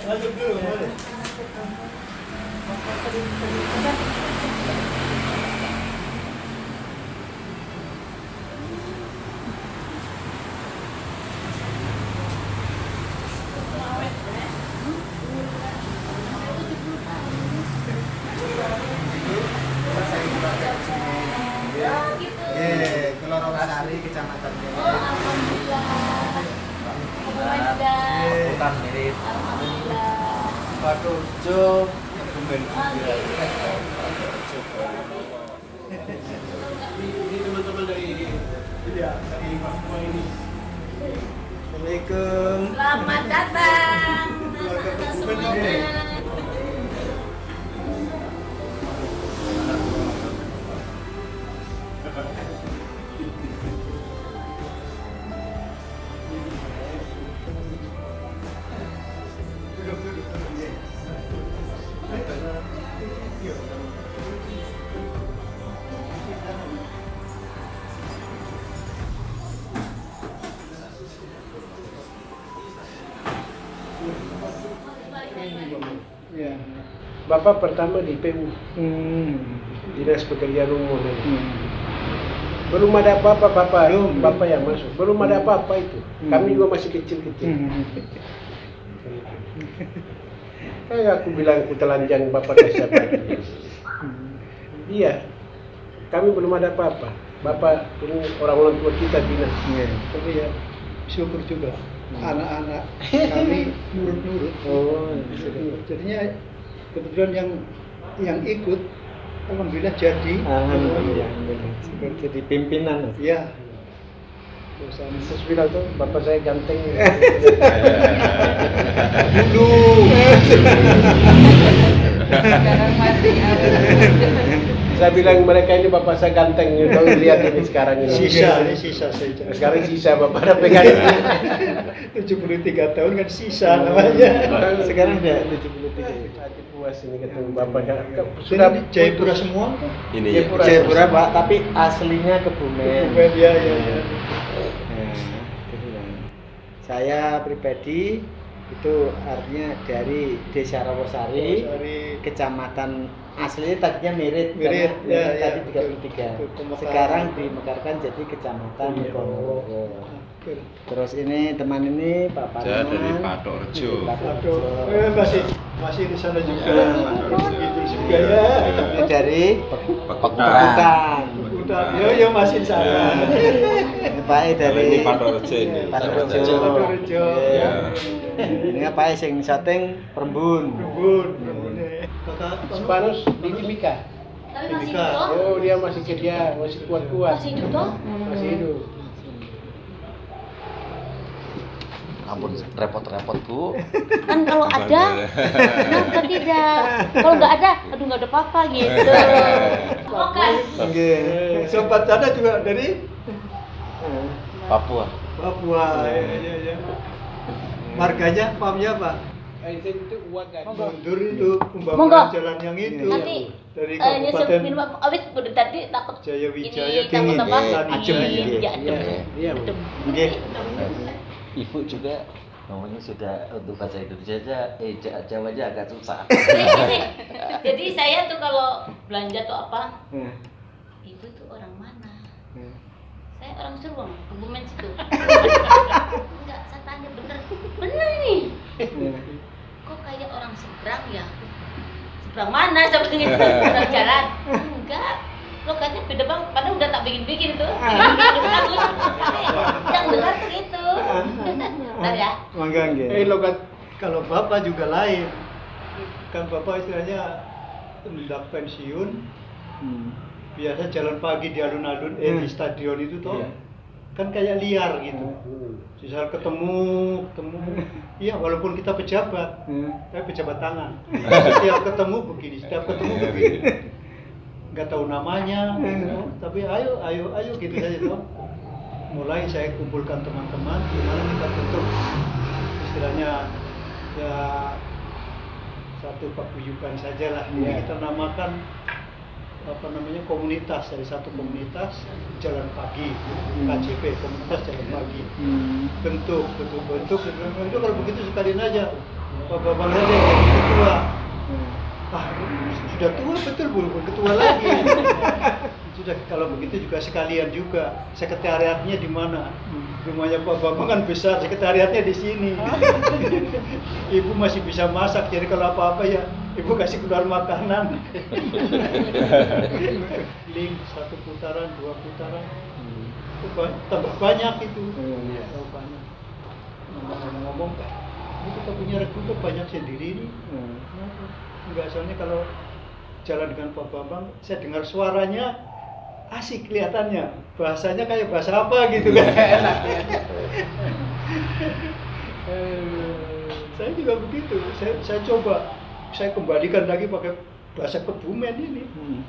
Masuk dulu, boleh. Kelorowasari, Kecamatan Mirip. Bukan Mirip. Padojo, Kebumen. Ini teman-teman dari Papua ini. Assalamualaikum. Selamat datang. Ya. Bapak pertama di PU, Dinas Pekerjaan Umum. Belum ada apa-apa Bapak, Bapak yang masuk. Belum ada apa-apa itu. Kami juga masih kecil-kecil. Kayak aku bilang aku telanjang Bapak kasih apa? Iya. Kami belum ada apa-apa. Bapak ini orang-orang tua kita dinas. Tapi ya syukur juga. Anak-anak kami nurut-nurut. Jadinya kebetulan yang ikut alhamdulillah jadi. Alhamdulillah. Jadi pimpinan. Ya. Saya bilang tuh bapak saya ganteng. Dulu. Sekarang masih ada. Saya bilang mereka ini bapak saya ganteng. Kau lihat ini sekarang ini. Sisa saja. Sekarang sisa bapak ada pegang. 73 tahun kan sisa namanya. Sekarang udah 73. Hati puas ini ketemu bapak. Sudah di Jayapura semua kan? Ini Jayapura Pak, tapi aslinya Kebumen. Ya. Saya pribadi itu artinya dari Desa Rawasari, Kecamatan aslinya tadinya Mirip ya, tadi 33. Pemekaran. Sekarang dimekarkan jadi Kecamatan Ponorogo. Terus ini teman ini Pak Saya Parman dari Patok Rejo. Masih di sana juga. Gitu juga ya. Ini dari Pekutan. Pekutan. Ya masih di sana. Ini Pak dari Ini Patok Rejo ini. Patok Rejo. Patok Rejo. Ya. Ini apa sing syuting Perembun. Spanus di Timika. Tapi masih hidup. Oh dia masih kerja, masih kuat-kuat. Masih hidup toh? Masih hidup. Ampun repot-repot Bu. Kan kalau ada, kenapa tidak? Kalau nggak ada, aduh nggak ada apa-apa gitu. Oke. Oke. Sempat ada juga dari Papua. Papua. Ya. Marganya, pamnya apa? Itu kuat kan. Mundur itu Monggo. pembangunan jalan yang itu. Nanti Dari nyusup Kabupaten minum awet udah tadi takut Jaya Wijaya, ini takut dingin, apa? adem Iya, ya. adem. Iya. Adem. Nggih. Ibu juga ngomongnya sudah untuk bahasa Indonesia aja, Jawa aja agak susah. Jadi saya tuh kalau belanja tuh apa? Hmm. Ibu tuh orang mana? Saya orang Surwang, Kebumen situ. Enggak, saya tanya bener nih. Kok kayak orang seberang ya? Seberang mana sebenarnya? Seberang jalan? Enggak. logatnya beda banget, padahal udah tak bikin tuh. Yang dengar tuh gitu. Bentar ya. Mangga nggih. Logat Kalau bapak juga lain. Kan bapak istilahnya hendak pensiun, biasa jalan pagi di alun-alun, di stadion itu toh, Iya. kan kayak liar gitu. Misal ketemu, iya walaupun kita pejabat, tapi pejabat tangan. Setiap ketemu begini, nggak tahu namanya, gitu. Tapi ayo gitu saja toh. Mulai saya kumpulkan teman-teman, gimana kita bentuk istilahnya ya satu paguyuban saja lah. Iya. Kita namakan apa namanya komunitas, dari satu komunitas jalan pagi, KJP komunitas jalan pagi. Bentuk itu kalau begitu sekalian aja Pak Bambang aja yang ketua. Sudah tua betul bukan ketua lagi. Sudah kalau begitu juga sekalian juga sekretariatnya di mana? Rumahnya Pak Bambang kan besar, sekretariatnya di sini. Ibu masih bisa masak, jadi kalau apa-apa ya ibu kasih keluar makanan. Link 1 putaran, 2 putaran, tambah banyak itu. Tambah banyak. Ngomong-ngomong, ini kita punya rekruter banyak sendiri nih. Enggak, soalnya kalau jalan dengan Pak Bambang, saya dengar suaranya asik kelihatannya, bahasanya kayak bahasa apa gitu kan. Enak ya. Saya juga begitu, saya coba, saya kembalikan lagi pakai bahasa Kebumen ini.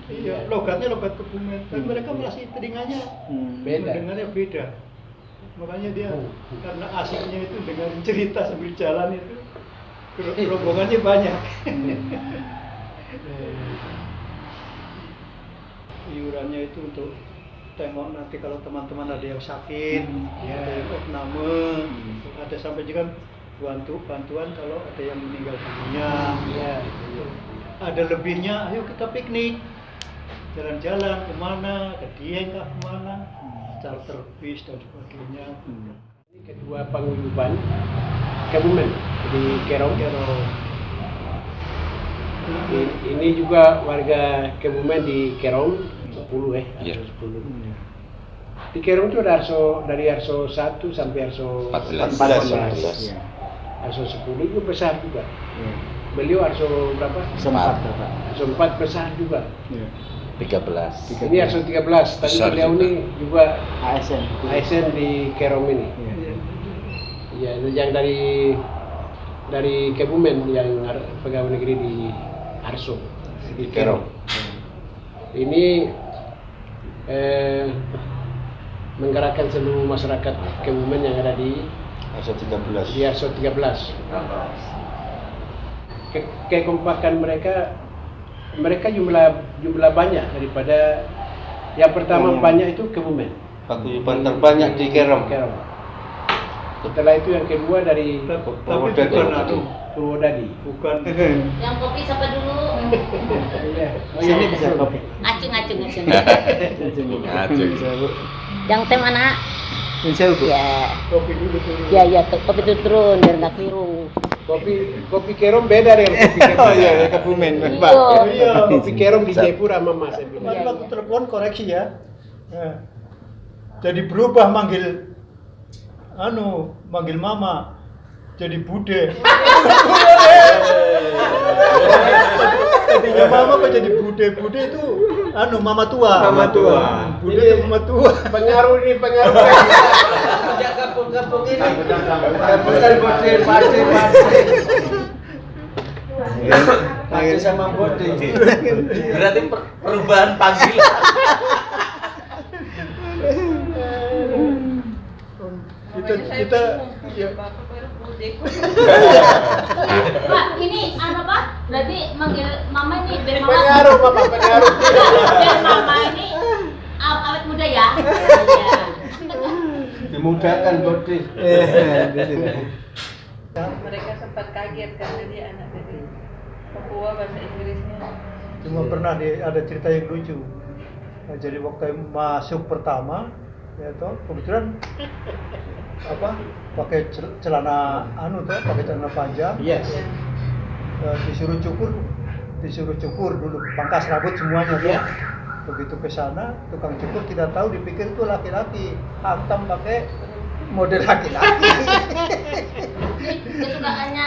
Iya, logatnya logat Kebumen, tapi mereka masih telinganya mendengarnya beda. Makanya dia karena asiknya itu dengan cerita sambil jalan itu, rombongannya banyak. Iurannya itu untuk tengok nanti kalau teman-teman ada yang sakit, ada yang opname, ada sampai juga bantuan kalau ada yang meninggal dunia. Ada lebihnya, ayo kita piknik, jalan-jalan kemana, ke Dieng kah kemana, charter bis dan sebagainya. Ini kedua paguyuban Kebumen di Kerong. Ini juga warga Kebumen di Kerong 10 Iya. 10. Di Kerong itu ada dari Arso 1 sampai Arso 14. Arso 10 itu besar juga. Beliau Arso berapa? Sempat Bapak. Arso 4 besar juga. 13. Ini Arso 13, tapi Besar beliau juga. ini juga ASN. di Kerong ini. Ya, yang dari Kebumen yang pegawai negeri di Arso di Kerong. Ini menggerakkan seluruh masyarakat Kebumen yang ada di Arso 13. di Arso 13. Kekompakan mereka jumlah banyak daripada yang pertama banyak itu Kebumen. Paguyuban terbanyak di Kerong. Setelah itu yang kedua dari Tapi bukan Purwodadi. bukan Yang kopi siapa dulu? Sini bisa kopi. Acung. Ngacung. Yang teh mana? Bisa Bu. Ya. kopi dulu dulu. Ya, kopi itu turun biar nggak keliru. Kopi Kerong beda dengan kopi Kebumen. Oh iya, Kebumen. Iya. Kopi Kerong di Jayapura Mama saya bilang. Kemarin waktu telepon koreksi ya. Nah, jadi berubah manggil mama jadi bude. Tadinya mama kok jadi bude. Bude itu mama tua. Bude itu mama tua. Pengaruh. Sejak kampung-kampung ini. Bukan bode, pasir. Pasir sama bode. Berarti perubahan panggilan. Kita ya, Pak, ini Pak? Berarti manggil mama ini biar mama. Pengaruh. Biar mama ini awet muda ya. Iya. Dimudahkan bode. Mereka sempat kaget karena dia anak dari Papua, bahasa Inggrisnya. cuma pernah ada cerita yang lucu. Nah, jadi waktu masuk pertama, ya toh kebetulan pakai celana pakai celana panjang. Yes. Disuruh cukur dulu, pangkas rambut semuanya toh. begitu ke sana tukang cukur tidak tahu, dipikir itu laki-laki, hantam pakai model laki-laki. Ini kesukaannya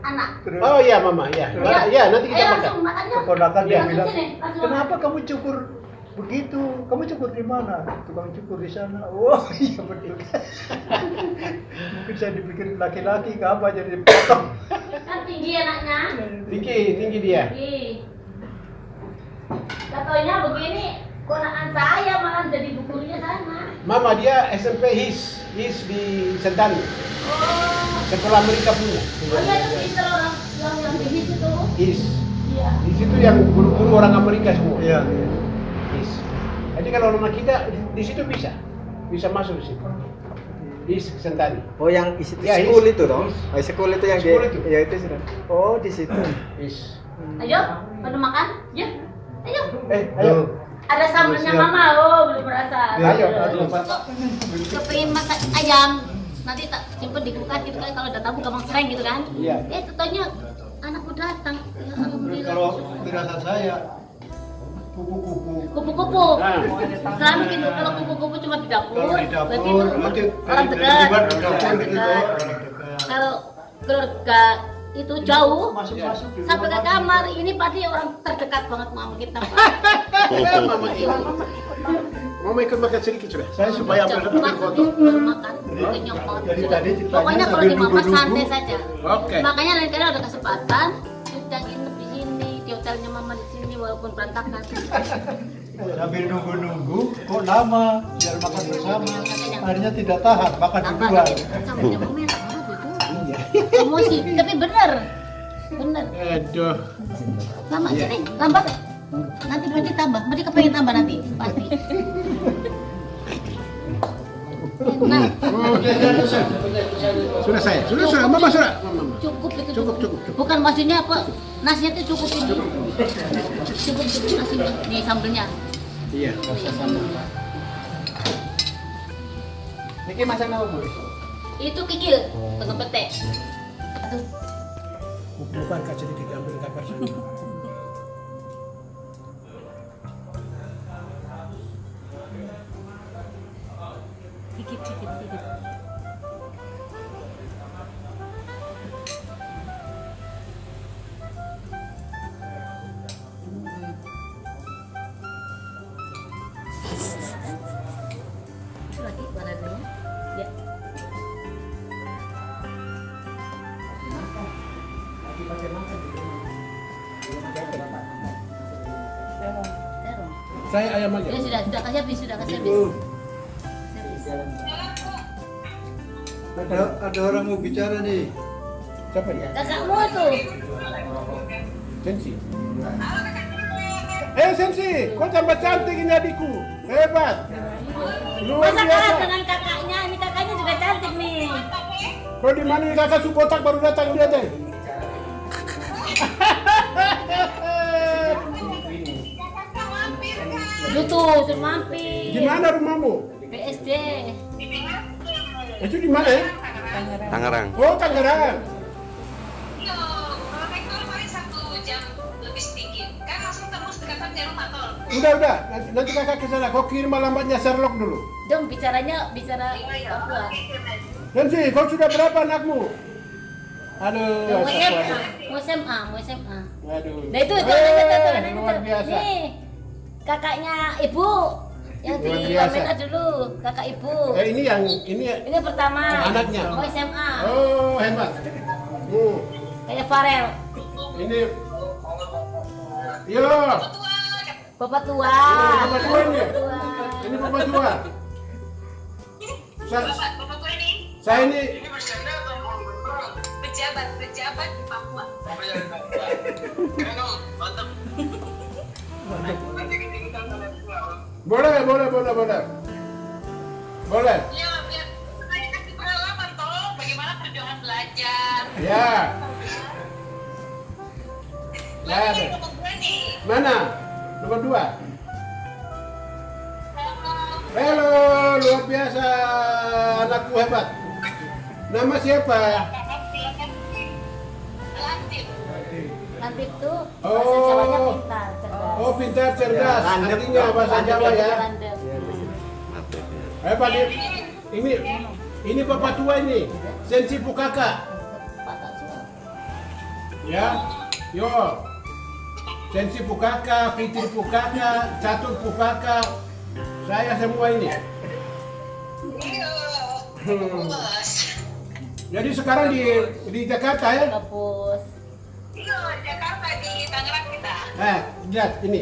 anak. Terus Oh iya mama, ya. Ya, nanti kita Ayo makan. langsung makannya. keponakan dia Langsung bilang, sini, langsung kenapa kamu cukur begitu? Kamu cukur di mana? Tukang cukur di sana. Oh iya betul. Mungkin saya dipikir laki-laki, apa jadi potong. Kan tinggi anaknya. Tinggi dia. Tinggi. Katanya begini, konaan saya malah jadi gurunya sana. Mama dia SMP his di Sentani. Oh. Sekolah mereka punya. Oh iya itu pinter orang yang di situ. His. Iya. Di situ yang guru-guru orang Amerika semua. Iya. His. Jadi kalau rumah kita di situ bisa masuk di situ. His Sentani. Oh yang isi Ya, school is. itu dong? Is. Oh, school itu yang School di itu. ya itu sudah. Oh di situ. His. Ayo, pada makan? Ya. Ayo. Ayo. Ada sambelnya Siap. mama, oh belum merasa. Ayo, Kepengen makan ayam, nanti tak simpen di kulkas gitu kan, kalau udah tahu gampang sereng gitu kan. Iya. Tentunya anakku datang, ya alhamdulillah. Kalau dirasa saya kupu-kupu. Kupu-kupu. Nah. Selalu gitu, kalau kupu-kupu cuma di dapur, Kalau di dapur, berarti itu nanti orang dari dekat. luar di dapur Orang gitu, dekat. orang dekat. Kalau keluarga itu jauh, Masuk-masuk di sampai ke rumah kamar, ini pasti orang terdekat banget sama kita. Mama ikut makan sedikit sudah. Saya supaya Jam ambil 4 foto. baru makan, kenyang banget Jadi sudah. tadi ceritanya Pokoknya kalau sambil di mama nunggu-nunggu. santai saja. Oke. Makanya lain kali ada kesempatan, kita nginep di sini, di hotelnya mama di sini walaupun berantakan. Sambil nunggu-nunggu, kok lama, biar makan bersama. Akhirnya tidak tahan, makan Tambah berdua. sambalnya mama enak banget itu. Emosi, tapi bener. Bener. Aduh. Lama sini, tambah. Nanti berarti tambah, berarti kepengen tambah nanti, pasti. Nah, Sudah saya. Sudah. Mama sudah. Mama. cukup itu Cukup. Bukan maksudnya apa, nasinya itu cukup ini. Cukup nasinya, nih sambelnya. Iya. Niki masak apa Bu? Itu kikil, tengah pete. Aduh, Bukan kasih sedikit ambil kakak sana. dikit. Lagi mana dulu? Ya. Terong. Saya ayam aja. Ya sudah kasih habis, sudah kasih habis. Ada orang mau bicara nih. Siapa dia? Kakakmu tuh. Sensi. Sensi, kau tambah cantik ini adikku. Hebat. Luar Masa kalah biasa. dengan kakaknya? Ini kakaknya juga cantik nih. Kau di mana nih kakak Sukotak baru datang dia teh? Lu tuh suruh mampir. Di mana rumahmu? BSD. Itu di mana ya? Tangerang. Oh, Tangerang. Iya, kalau naik tol paling 1 jam lebih sedikit. Kan langsung tembus dekatan di rumah tol. Udah. Nanti kakak ke sana. Kau kirim alamatnya Sherlock dulu. Dong bicara Papua. Sensi, kau sudah berapa anakmu? Aduh, Mau SMA. Aduh. Nah itu luar biasa. Nih, kakaknya ibu yang di Luar biasa. Wamena dulu, kakak ibu. Ini Ini pertama. Anaknya. Mau SMA. Oh, hebat. Kayak Farel. Ini Yo, Bapak tua. Bapak tua ini. Bapak tua. Ini bapak tua. Bapak tua ini Saya ini pejabat di Papua. boleh. Iya, biar saya kasih pengalaman toh, bagaimana perjuangan belajar. Ya. Lagi bapak tua nih. Mana? Nomor 2. Halo, luar biasa. Anakku hebat. Nama siapa? Lanjut. Nanti tuh Oh. bahasa Jawanya pintar, cerdas. Oh, pintar cerdas. Landep. Artinya bahasa Jawa ya. Landep. Pak, ini bapak tua ini. Sensi Pukaka. Patah semua. Ya. Yo. Sensi Pukaka, Fitri Pukaka, Catur Pukaka. Saya semua ini. Iya. Bos. Jadi sekarang di Jakarta ya? Kampus. Iya, Jakarta di Tangerang kita. Lihat ini.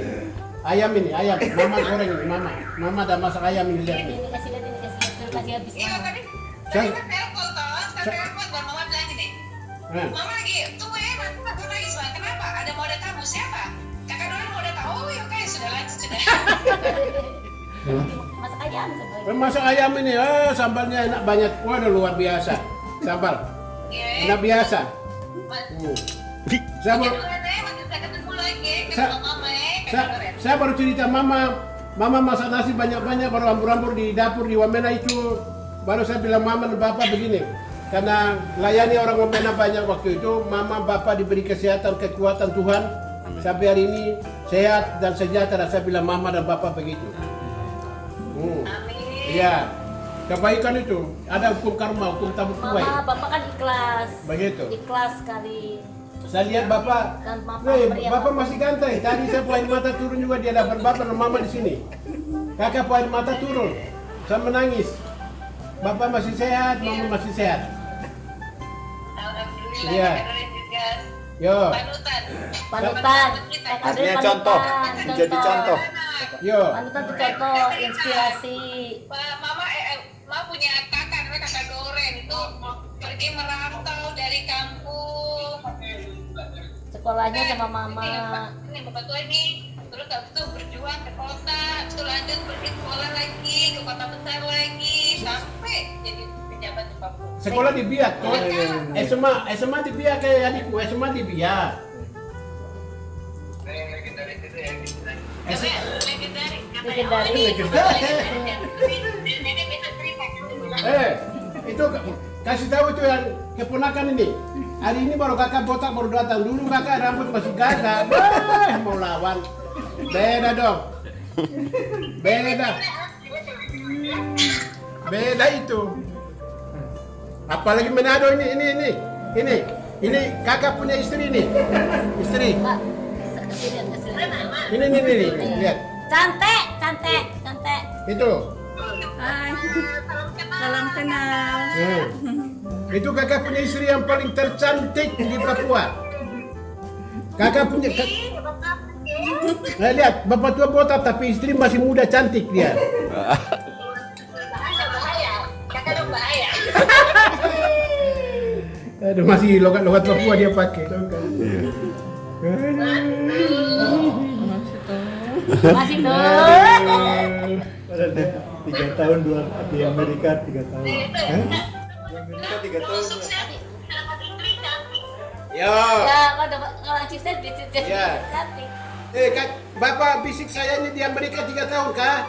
Ayam ini, ayam. Mama goreng ini, mama. Mama ada masak ayam ini, lihat nih. Ini kasih lihat, ini kasih lihat. Suruh kasih habis. Iya, Mama. tadi Saya- kan telepon toh, saya telepon dan mama bilang gini. Eh, Mama lagi, tunggu ya, nanti aku lagi soal kenapa? Ada mau ada tamu siapa? Kakak Doren mau datang. Oh, ya oke, sudah lanjut sudah. Masak ayam sebenarnya. masak ayam ini, sambalnya enak banget. Waduh, luar biasa. Sambal, Iya. enak biasa. Saya baru, Kita ketemu lagi, Sa- ketemu mama ya, Kakak saya, Doren. saya baru cerita mama masak nasi banyak-banyak, baru ambur-ambur di dapur di Wamena itu. Baru saya bilang mama dan bapak begini. Karena layani orang Wamena banyak waktu itu, mama bapak diberi kesehatan, kekuatan Tuhan. Sampai hari ini sehat dan sejahtera. Saya bilang mama dan bapak begitu. Amin. Iya, kebaikan itu ada hukum karma, hukum tabur tuai. Mama, bapak kan ikhlas. Begitu. Ikhlas sekali. Saya lihat bapak, Dan Bapak nih, meriah. bapak masih ganteng. Tadi saya air mata turun juga di hadapan bapak dan mama di sini. Kakak air mata turun, saya menangis. Bapak masih sehat, mama masih sehat. Alhamdulillah, Iya. Kakak Doren juga Yo, panutan. Panutan. Kita. Kakak Artinya Doren contoh, panutan, jadi contoh. yo. Panutan itu contoh, inspirasi. Mama punya kakak, namanya Kakak Doren itu pergi merantau dari kampung. Sekolahnya sama mama. Ini bapak tua ini, terus habis itu berjuang ke kota, terus lanjut pergi sekolah lagi ke kota besar lagi sampai jadi pejabat di Papua. Sekolah di Biak, toh. SMA di Biak kayak adikku, SMA di Biak. Legendaris itu ya. SMA Legendaris. Legendaris. Ini bisa cerita. Itu kasih tahu itu yang keponakan ini. Hari ini baru kakak botak baru datang. Dulu kakak rambut masih gagah. Mau lawan. Beda dong. Beda itu. Apalagi Manado ini kakak punya istri nih. Istri. Pak, kasih lihat, kasih lihat. Ini lihat. Cantik. Itu. Hai. Salam kenal. Itu kakak punya istri yang paling tercantik di Papua. Kakak punya Nah, lihat, bapak tua botak tapi istri masih muda cantik dia. Bahaya. Kakak dong bahaya. Aduh, masih logat-logat Papua dia pakai. Masih tuh. Padahal dia 3 tahun di Amerika 3 tahun. Hah? Amerika 3 tahun. Yo. Ya, kalau Cipset bisnis Ya. cantik. Kak, bapak bisik saya ini di Amerika 3 tahun, Kak?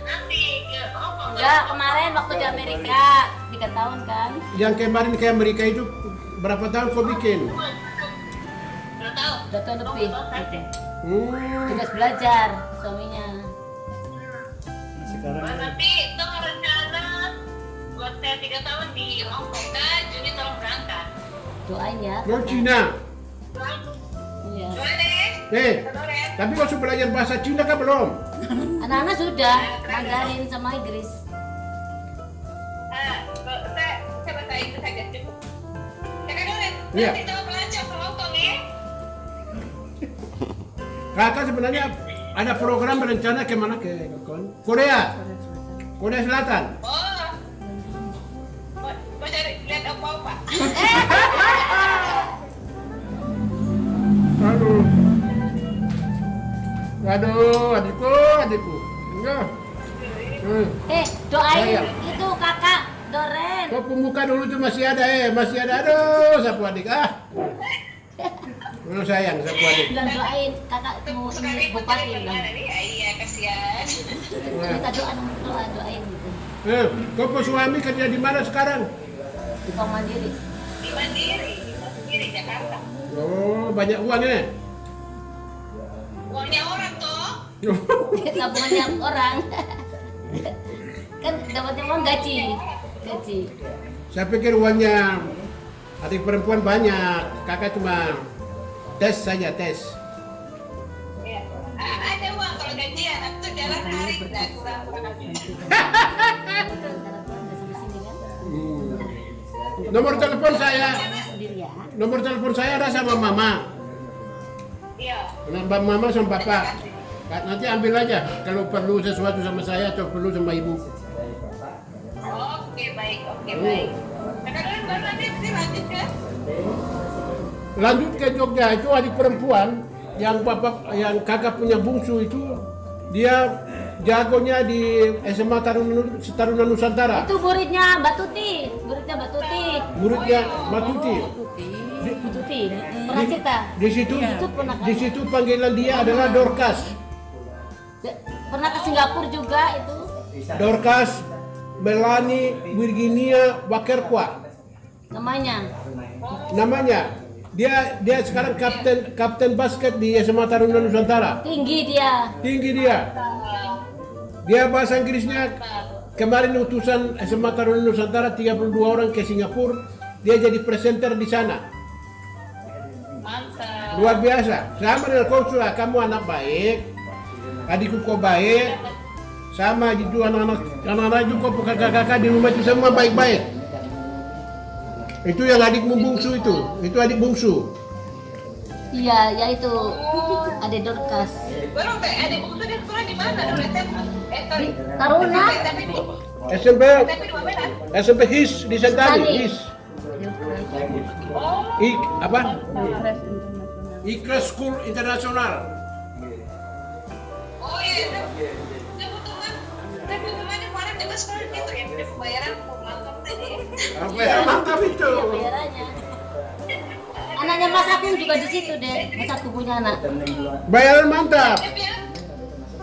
Nanti ke Hongkong. Enggak, kemarin waktu di Amerika 3 tahun kan. Yang kemarin ke Amerika itu berapa tahun kau bikin? 2 tahun. 2 tahun lebih. Hmm. Tugas belajar suaminya. Sekarang Tapi itu rencana buat saya 3 tahun di Hongkong kan, Juni tolong berangkat. Doain ya. Mau Cina. Iya. Boleh? Tapi kau sudah belajar bahasa Cina kan belum? Anak-anak sudah Mandarin sama Inggris. Saya bahasa Inggris aja cukup. Kakak Doren, Iya. nanti coba belajar ke Hongkong ya. Kakak sebenarnya ada program berencana kemana ke Korea, Korea Selatan. Oh. Mau cari lihat apa-apa. Aduh, adikku. Enggak. Doain Sayang. itu kakak Doren. Kau pembuka dulu tuh masih ada. Aduh, sapu adik Lu sayang sapu adik. Bilang doain kakak mau ini bupati bilang. Iya, kasihan. Minta doain gitu. Kau punya suami kerja di mana sekarang? Di Bank Mandiri. Di Mandiri Jakarta. Oh, banyak uang ya? uangnya orang toh. Tabungannya orang. Kan dapatnya uang gaji. Saya pikir uangnya adik perempuan banyak, kakak cuma tes saja, tes. Iya. Ada uang kalau gajian, aku tuh jalan hari udah kurang Nomor telepon saya, Sendiri ya. nomor telepon saya ada sama mama. Iya. Nambah mama sama papa. Nanti ambil aja kalau perlu sesuatu sama saya atau perlu sama ibu. Oke baik. Kakak dulu baru nanti lanjut kan? Lanjut ke Jogja, itu adik perempuan yang kakak punya bungsu itu, dia jagonya di SMA Taruna Nusantara. Itu muridnya Mbak Tuti. Muridnya Mbak Tuti. Tuti. Pernah cerita. Di situ panggilan dia adalah Dorcas. Pernah ke Singapura juga itu. Dorcas Melanie Virginia Wakerkwa namanya. Dia sekarang kapten basket di SMA Taruna Nusantara. Tinggi dia. Dia bahasa Inggrisnya kemarin utusan SMA Taruna Nusantara 32 orang ke Singapura. Dia jadi presenter di sana. Mantap. Luar biasa. Sama dengan kau sudah, kamu anak baik. Adikku kau baik. Sama gitu anak-anak juga kakak-kakak di rumah itu semua baik-baik. Itu yang adikmu bungsu itu adik bungsu. Iya, ya itu. Adik Dorcas. Baru teh adik bungsu dia sekolah di mana? Dulu SMA. Di Taruna. SMP HIS di Sentani. HIS. Ikhlas School Internasional. Oh iya, kebetulan kemarin juga sekolah gitu ya, pembayaran mantap tadi. Mantap itu. Bayarannya. Anaknya Mas Agung juga di situ deh. Mas Agung punya anak. Bayaran mantap.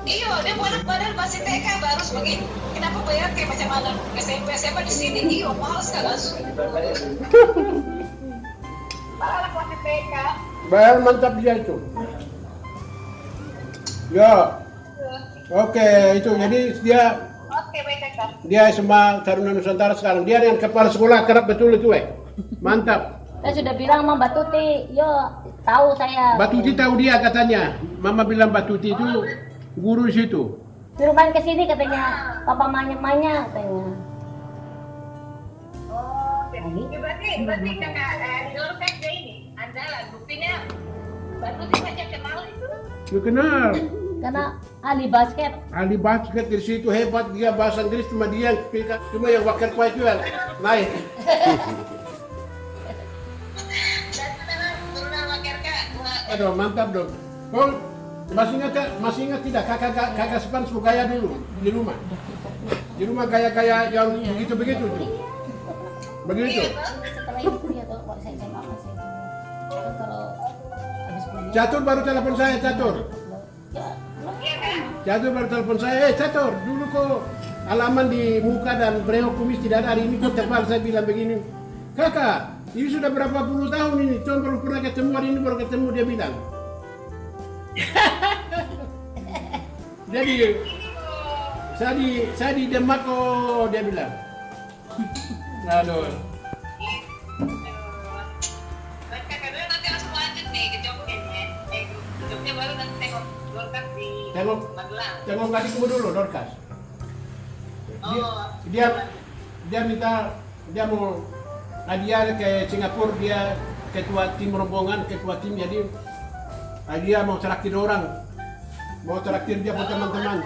Iya, dia padahal masih TK baru begini. Kenapa bayar kayak macam anak SMP SMA di sini? Iya, mahal sekali. Padahal masih TK. Bayaran mantap dia itu. Ya. Oke, itu jadi Oke, baik kakak. dia SMA Taruna Nusantara sekarang. Dia yang kepala sekolah kerap betul itu, mantap. Saya sudah bilang sama Mbak Tuti, yo tahu saya. Mbak Tuti tahu dia katanya. Mama bilang Mbak Tuti itu guru di situ. Suruh main ke sini katanya, papa manya katanya. Oh, berarti kakak di Dorcas dia ini andalan. Buktinya baru saja kenal itu. Dia kenal. Karena ahli basket. Ahli basket di situ hebat, dia bahasa Inggris cuma dia cuma yang wakil kuat itu yang naik. Aduh mantap dong. Kau masih ingat tidak kakak sepan gaya dulu di rumah? Di rumah gaya yang begitu tuh. Begitu. Setelah itu ya tuh, saya SMA masih. Kalau habis kuliah. Catur baru telepon saya, Catur. Catur baru telepon saya, Catur, dulu kok halaman di muka dan breok kumis tidak ada, hari ini kok tebal. Saya bilang begini, kakak, ini sudah berapa puluh tahun ini, cuma baru pernah ketemu, hari ini baru ketemu, dia bilang. Jadi, saya di Demak kok, dia bilang. Aduh. Kakak dulu nanti langsung lanjut nih ke Jogja nih. Jogja baru nanti tengok Dorcas di Magelang. Tengok adikmu dulu, Dorcas. Dia minta, dia mau hadiah ke Singapura, dia ketua tim rombongan, ketua tim, jadi dia mau traktir orang, mau traktir dia buat teman-teman.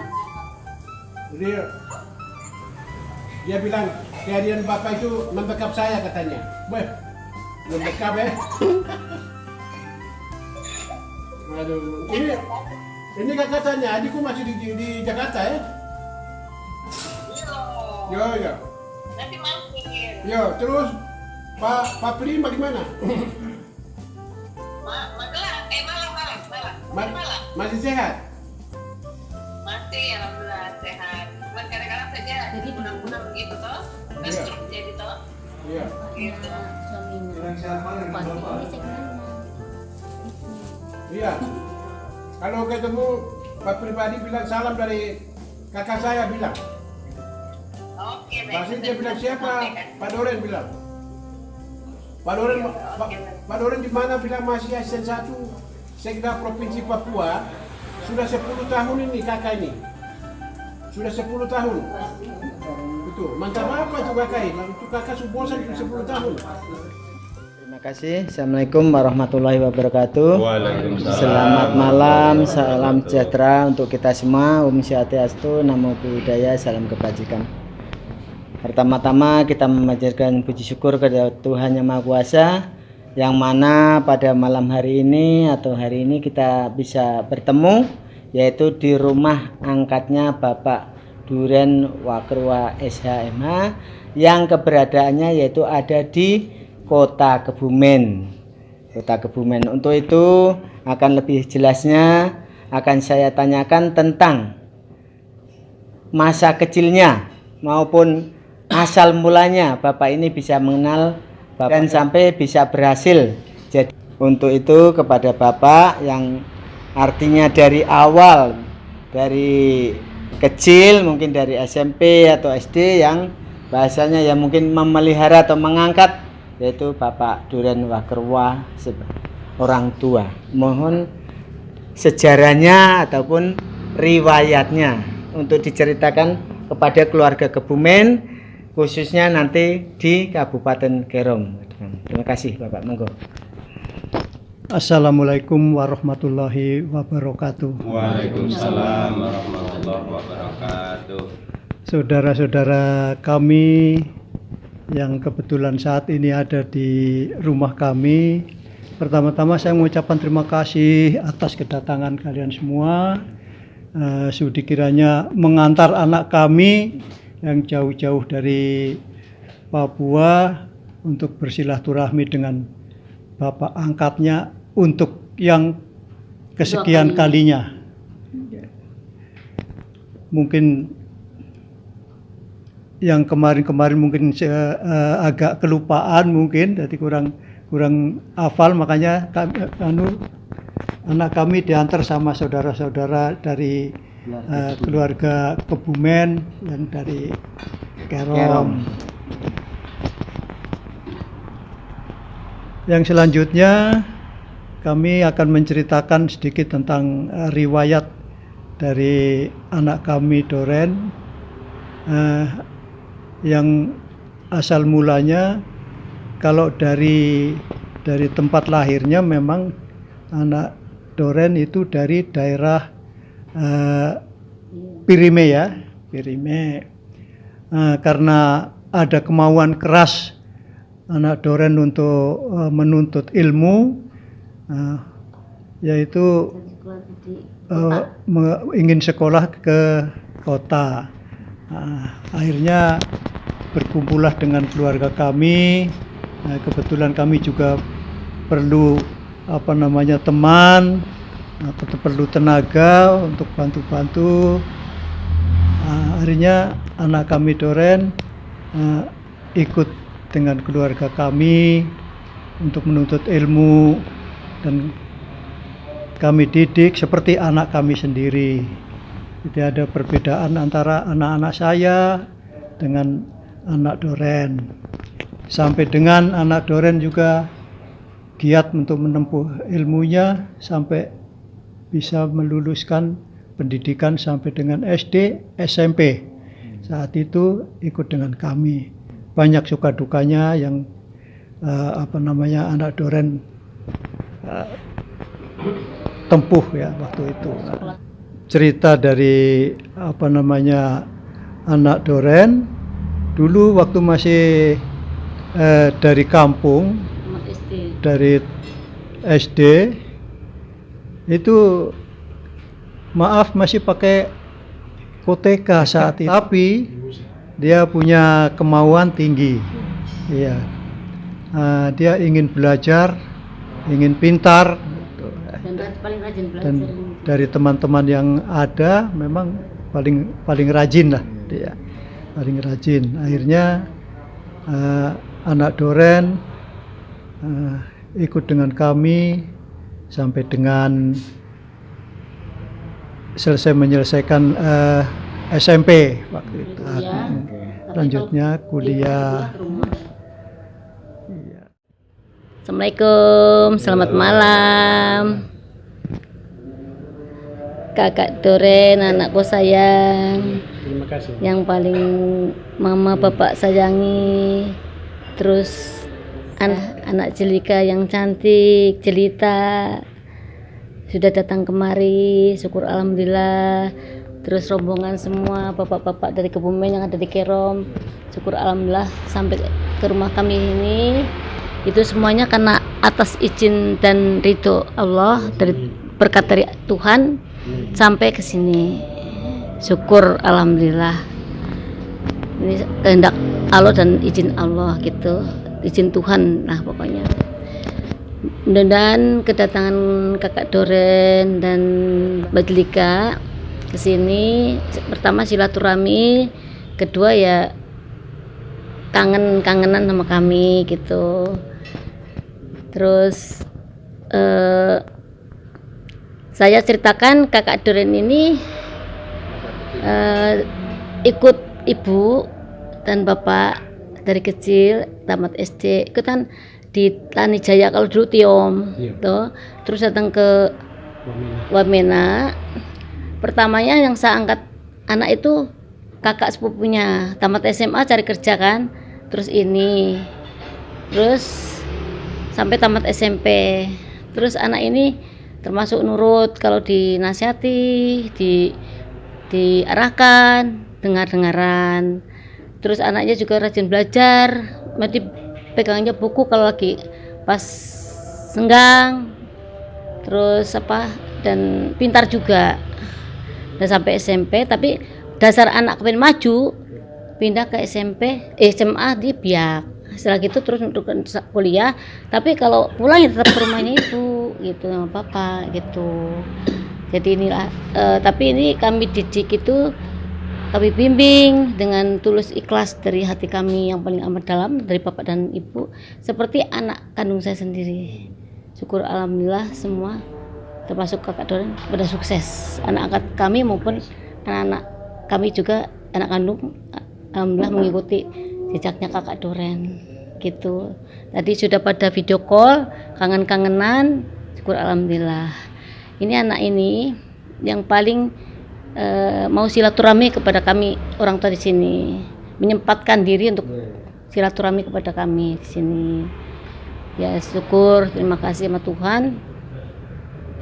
Jadi dia bilang kehadiran bapak itu membekap saya katanya. Weh, membekap ya. Aduh, ini kakak tanya, adikku masih di Jakarta ya? Yo. Nanti mampir. Yo, terus Pak Prima di mana? Malang. Masih sehat? Masih, alhamdulillah sehat. Cuman kadang-kadang saja punang-punang begitu toh, stroke jadi toh. Iya. Gitu. Suaminya. Bupati ini saya kenal. Iya. Kalau ketemu Pak pribadi bilang salam dari kakak saya bilang. Oke, baik. Pasti dia bilang siapa? Pak Doren bilang. Pak Doren, Pak Doren di mana bilang masih asisten 1 Sekda Provinsi Papua. Sudah 10 tahun ini kakak ini. Sudah 10 tahun. Itu mantap apa itu kakak ini? Itu kakak bosan 10 tahun. Terima kasih. Assalamualaikum warahmatullahi wabarakatuh. Waalaikumsalam. Selamat malam, salam sejahtera untuk kita semua. Om Swastiastu, Namo Buddhaya, salam kebajikan. Pertama-tama kita memanjatkan puji syukur kepada Tuhan Yang Maha Kuasa, yang mana pada malam hari ini atau hari ini kita bisa bertemu, yaitu di rumah angkatnya Bapak Duren Wakerwa SHMH, yang keberadaannya yaitu ada di Kota Kebumen. Kota Kebumen. Untuk itu akan lebih jelasnya akan saya tanyakan tentang masa kecilnya maupun asal mulanya Bapak ini bisa mengenal Bapak dan sampai bisa berhasil. Jadi untuk itu kepada Bapak yang artinya dari awal, dari kecil mungkin dari SMP atau SD, yang bahasanya yang mungkin memelihara atau mengangkat, yaitu Bapak Duren Wakerwa orang tua. Mohon sejarahnya ataupun riwayatnya untuk diceritakan kepada keluarga Kebumen, khususnya nanti di Kabupaten Kerom. Terima kasih Bapak, monggo. Assalamualaikum warahmatullahi wabarakatuh. Waalaikumsalam warahmatullahi wabarakatuh. Saudara-saudara kami yang kebetulan saat ini ada di rumah kami, pertama-tama saya mengucapkan terima kasih atas kedatangan kalian semua. Sudi kiranya mengantar anak kami yang jauh-jauh dari Papua untuk bersilaturahmi dengan Bapak angkatnya untuk yang kesekian kalinya. Mungkin yang kemarin-kemarin mungkin agak kelupaan mungkin, jadi kurang hafal, makanya anak kami diantar sama saudara-saudara dari keluarga Kebumen yang dari Kerom. Yang selanjutnya kami akan menceritakan sedikit tentang riwayat dari anak kami Doren, yang asal mulanya kalau dari tempat lahirnya memang anak Doren itu dari daerah Pirime ya, Pirime. Karena ada kemauan keras anak Doren untuk menuntut ilmu, yaitu ingin sekolah ke kota. Akhirnya berkumpullah dengan keluarga kami. Kebetulan kami juga perlu teman, perlu tenaga untuk bantu-bantu. Akhirnya anak kami Doren ikut dengan keluarga kami untuk menuntut ilmu, dan kami didik seperti anak kami sendiri. Jadi ada perbedaan antara anak-anak saya dengan anak Doren. Sampai dengan anak Doren juga giat untuk menempuh ilmunya sampai bisa meluluskan pendidikan sampai dengan SD, SMP. Saat itu ikut dengan kami. Banyak suka dukanya yang anak Doren tempuh ya waktu itu. Cerita dari anak Doren dulu waktu masih dari kampung, dari SD itu masih pakai koteka saat itu, tapi dia punya kemauan tinggi. Iya, dia ingin belajar, ingin pintar, dan dari teman-teman yang ada memang paling rajin lah dia, paling rajin. Akhirnya anak Doren ikut dengan kami sampai dengan selesai menyelesaikan SMP waktu itu. Kuliah. Lanjutnya kuliah. Iya. Assalamualaikum, selamat malam. Kakak Doren, anakku sayang, Terima kasih. yang paling mama bapak sayangi. Terus anak Jelika yang cantik, Jelita, sudah datang kemari, syukur alhamdulillah. Terus rombongan semua bapak-bapak dari Kebumen yang ada di Kerom, syukur alhamdulillah sampai ke rumah kami ini. Itu semuanya karena atas izin dan ridho Allah, dari berkat dari Tuhan sampai ke sini. Syukur alhamdulillah. Ini kehendak Allah dan izin Allah gitu. Izin Tuhan lah pokoknya. Mudah-mudahan kedatangan Kakak Doren dan Mbak Jelika ke sini, pertama silaturahmi, kedua ya kangenan sama kami gitu. Terus saya ceritakan Kakak Doren ini ikut ibu dan bapak dari kecil tamat SD, ikutan di Tani Jaya kalau dulu Tiom, tuh. Terus datang ke Wamena. Pertamanya yang saya angkat anak itu kakak sepupunya, tamat SMA cari kerja kan, terus ini, terus sampai tamat SMP. Terus anak ini termasuk nurut, kalau dinasihati, diarahkan, dengar-dengaran. Terus anaknya juga rajin belajar, mesti pegangnya buku kalau lagi pas senggang. Terus dan pintar juga. Dan sampai SMP, tapi dasar anak pengen maju, pindah ke SMA di Biak. Setelah gitu terus untuk kuliah, tapi kalau pulang ya tetap ke rumahnya ibu gitu sama papa gitu. Jadi inilah tapi ini kami didik itu, kami bimbing dengan tulus ikhlas dari hati kami yang paling amat dalam, dari bapak dan ibu, seperti anak kandung saya sendiri. Syukur alhamdulillah semua termasuk Kakak Doren pada sukses, anak angkat kami maupun anak-anak kami juga anak kandung alhamdulillah mengikuti jejaknya Kakak Doren gitu. Tadi sudah pada video call, kangen-kangenan, syukur alhamdulillah. Ini anak ini yang paling mau silaturahmi kepada kami orang tua di sini, menyempatkan diri untuk silaturahmi kepada kami di sini. Ya syukur, terima kasih sama Tuhan,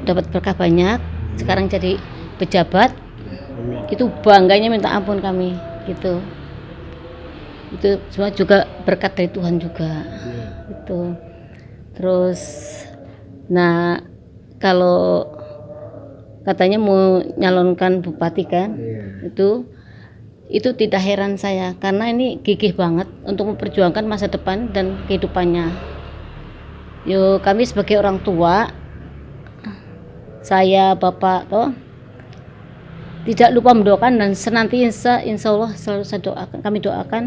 dapat berkah banyak. Sekarang jadi pejabat, itu bangganya minta ampun kami gitu. Itu semua juga berkat dari Tuhan juga. Itu. Terus, nah kalau katanya mau nyalonkan bupati kan, itu tidak heran saya, karena ini gigih banget untuk memperjuangkan masa depan dan kehidupannya. Yo, kami sebagai orang tua, saya bapak toh tidak lupa mendoakan dan senantiasa insya Allah selalu saya doakan, kami doakan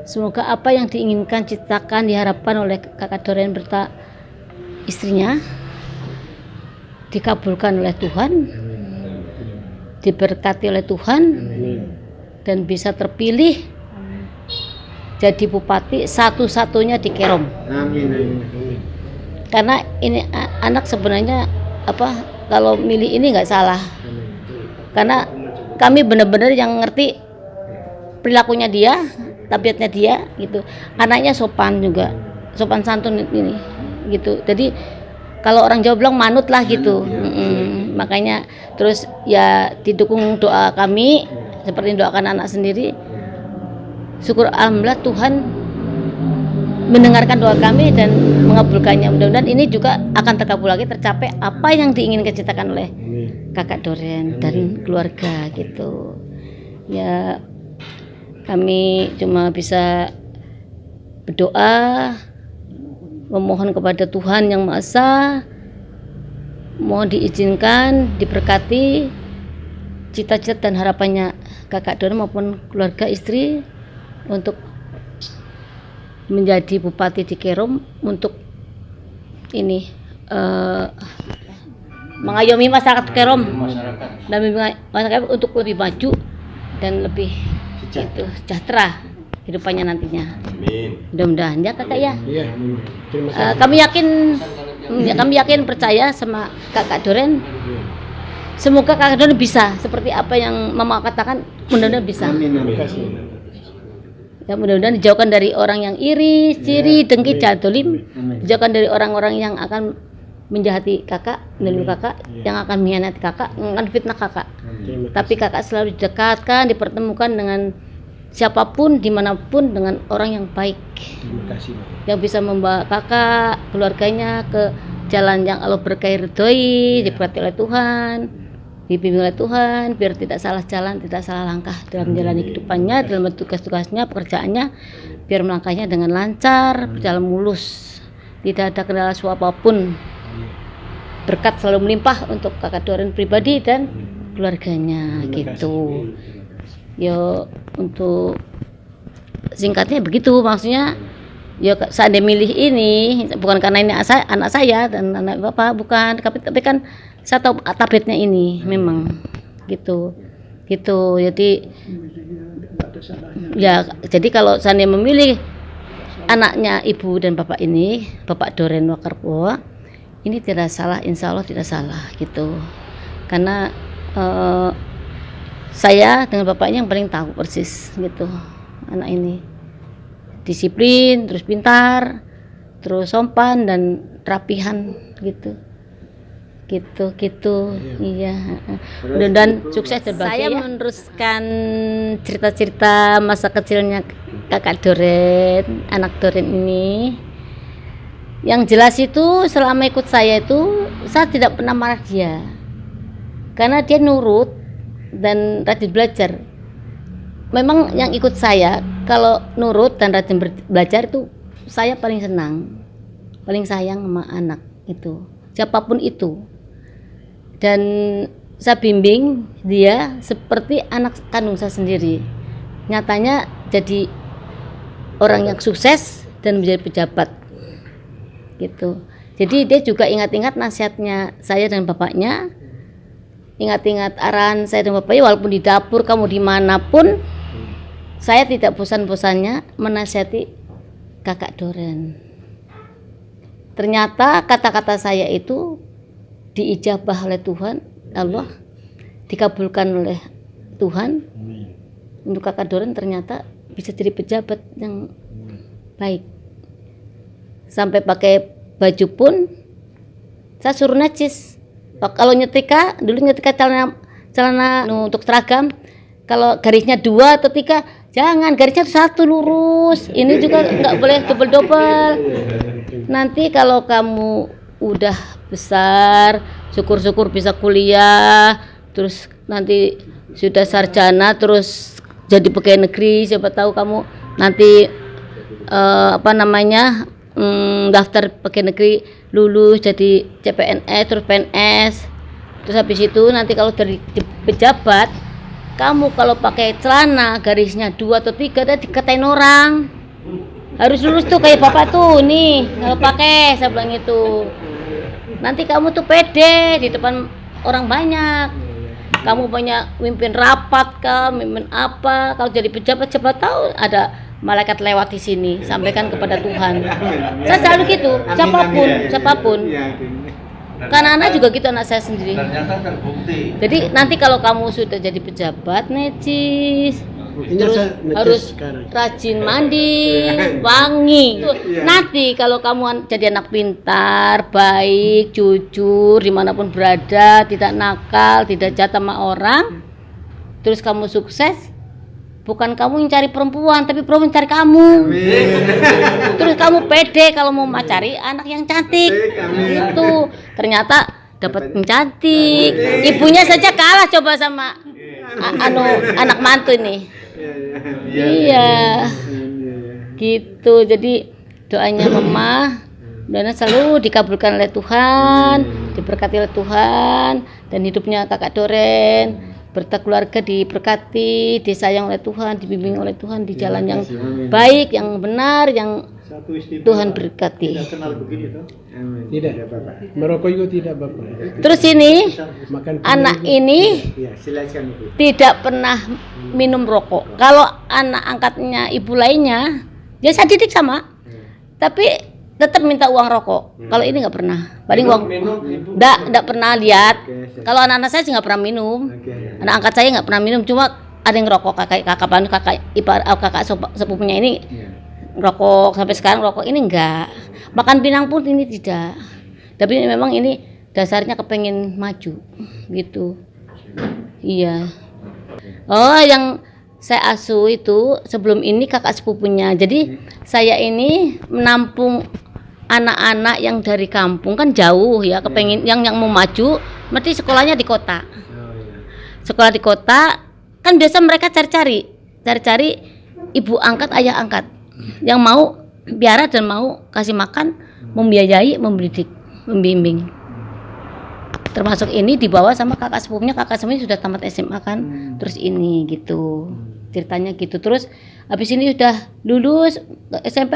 semoga apa yang diinginkan, ciptakan, diharapkan oleh Kakak Doren berta istrinya dikabulkan oleh Tuhan, diberkati oleh Tuhan, dan bisa terpilih jadi bupati satu-satunya di Kerom. Karena ini anak sebenarnya kalau milih ini nggak salah, karena kami benar-benar yang ngerti perilakunya dia, tabiatnya dia gitu. Anaknya sopan juga, sopan santun ini gitu. Jadi kalau orang Jawa bilang manut lah gitu. Makanya terus ya didukung doa kami seperti doakan anak sendiri. Syukur alhamdulillah Tuhan mendengarkan doa kami dan mengabulkannya. Mudah-mudahan ini juga akan terkabul lagi, tercapai apa yang diinginkan ciptakan oleh Kakak Doren dan keluarga gitu. Ya kami cuma bisa berdoa, memohon kepada Tuhan Yang Maha Esa, mohon diizinkan, diberkati cita-cita dan harapannya Kakak Doren maupun keluarga istri untuk menjadi bupati di Kerom, untuk ini mengayomi masyarakat Kerom dan masyarakat untuk lebih maju dan lebih sejahtera hidupannya nantinya. Amin. Mudah-mudahan ya kakak ya. Iya. Terima kasih. Kami yakin percaya sama kakak Doren. Semoga kakak Doren bisa seperti apa yang mama katakan, mudah-mudahan bisa. Terima kasih. Ya mudah-mudahan dijauhkan dari orang yang iri, ciri, dengki, jahat, dolim. Dijauhkan dari orang-orang yang akan menjahati kakak, menuduh kakak, yang akan mengkhianati kakak, yang akan fitnah kakak. Tapi kakak selalu didekatkan, dipertemukan dengan siapapun, dimanapun dengan orang yang baik. Terima kasih. Yang bisa membawa kakak, keluarganya ke jalan yang Allah berkahi ridhoi, diberkati oleh Tuhan, dibimbing oleh Tuhan, biar tidak salah jalan, tidak salah langkah dalam menjalani kehidupannya, dalam tugas-tugasnya, pekerjaannya, biar melangkahnya dengan lancar, berjalan mulus, tidak ada kendala apapun. Berkat selalu melimpah untuk kakak Doren pribadi dan keluarganya gitu. Yo untuk singkatnya begitu, maksudnya yo saya milih ini bukan karena ini anak saya dan anak bapak, bukan, tapi kan saya tahu tabletnya ini memang gitu. Jadi ya, jadi kalau saya memilih anaknya ibu dan bapak ini, Bapak Doren Wakarpo, ini tidak salah, insya Allah tidak salah gitu. Karena saya dengan bapaknya yang paling tahu persis gitu anak ini. Disiplin, terus pintar, terus sopan dan rapihan gitu. Iya. Dan sukses terbaik. Saya meneruskan cerita-cerita masa kecilnya kakak Doren, anak Doren ini. Yang jelas itu selama ikut saya itu saya tidak pernah marah dia, karena dia nurut dan rajin belajar. Memang yang ikut saya kalau nurut dan rajin belajar itu saya paling senang, paling sayang sama anak itu, siapapun itu. Dan saya bimbing dia seperti anak kandung saya sendiri. Nyatanya jadi orang yang sukses dan menjadi pejabat gitu. Jadi dia juga ingat-ingat nasihatnya saya dan bapaknya, ingat-ingat arahan saya dan bapaknya, walaupun di dapur kamu dimanapun, saya tidak bosan-bosannya menasihati kakak Doren. Ternyata kata-kata saya itu diijabah oleh Tuhan, Allah, dikabulkan oleh Tuhan. Untuk kakak Doren ternyata bisa jadi pejabat yang baik. Sampai pakai baju pun saya suruh najis. Kalau nyetrika, dulu nyetrika celana untuk seragam, kalau garisnya 2 atau 3, jangan, garisnya 1 lurus. Ini juga nggak boleh double-double. Nanti kalau kamu udah besar, syukur-syukur bisa kuliah, terus nanti sudah sarjana, terus jadi pegawai negeri, siapa tahu kamu nanti daftar pegawai negeri, lulus jadi CPNS, terus PNS, terus habis itu nanti kalau dari pejabat, kamu kalau pakai celana garisnya 2 atau 3 tadi dikatain orang. Harus lulus tuh kayak bapak tuh nih, kalau pakai, saya bilang itu. Nanti kamu tuh pede di depan orang banyak. Kamu banyak mimpin rapat kah, mimpin apa? Kalau jadi pejabat, siapa tahu ada malaikat lewat di sini, sampaikan kepada Tuhan. Saya selalu gitu, siapapun. Karena anak juga gitu, anak saya sendiri. Ternyata terbukti. Jadi nanti kalau kamu sudah jadi pejabat, necis, terus harus rajin mandi, wangi. Nanti kalau kamu jadi anak pintar, baik, jujur, dimanapun berada, tidak nakal, tidak jahat sama orang, terus kamu sukses, bukan kamu yang cari perempuan, tapi perempuan cari kamu. Terus kamu pede kalau mau cari anak yang cantik. Itu ternyata dapat yang cantik. Ibunya saja kalah coba sama anak mantu nih. Iya. Gitu. Jadi doanya mama, doanya selalu dikabulkan oleh Tuhan, diberkati oleh Tuhan, dan hidupnya kakak Doren berta keluarga diberkati, disayang oleh Tuhan, dibimbing oleh Tuhan di jalan yang baik, yang benar, yang Satu istimewa. Tuhan berkati. Tidak kenal begini tuh. Tidak, merokok juga tidak Bapak. Terus ini Makan anak ini Ya, silakan Ibu. tidak pernah minum rokok. Kalau anak angkatnya ibu lainnya, dia saya didik sama, tapi tetap minta uang rokok. Kalau ini nggak pernah. Paling uang, nggak pernah lihat. Kalau anak-anak saya sih nggak pernah minum. Anak angkat saya nggak pernah minum. Cuma ada yang ngerokok, kakak ipar, kakak sepupunya ini rokok sampai sekarang rokok ini enggak. Makan pinang pun ini tidak. Tapi memang ini dasarnya kepengen maju gitu. Iya. Oh, yang saya asuh itu sebelum ini kakak sepupunya. Jadi saya ini menampung anak-anak yang dari kampung kan jauh ya, kepengen yang mau maju, mesti sekolahnya di kota. Sekolah di kota kan biasa mereka cari-cari ibu angkat, ayah angkat yang mau biara dan mau kasih makan, membiayai, membidik, membimbing. Termasuk ini dibawa sama kakak sepupunya sudah tamat SMA kan, terus ini gitu ceritanya gitu. Terus habis ini udah lulus SMP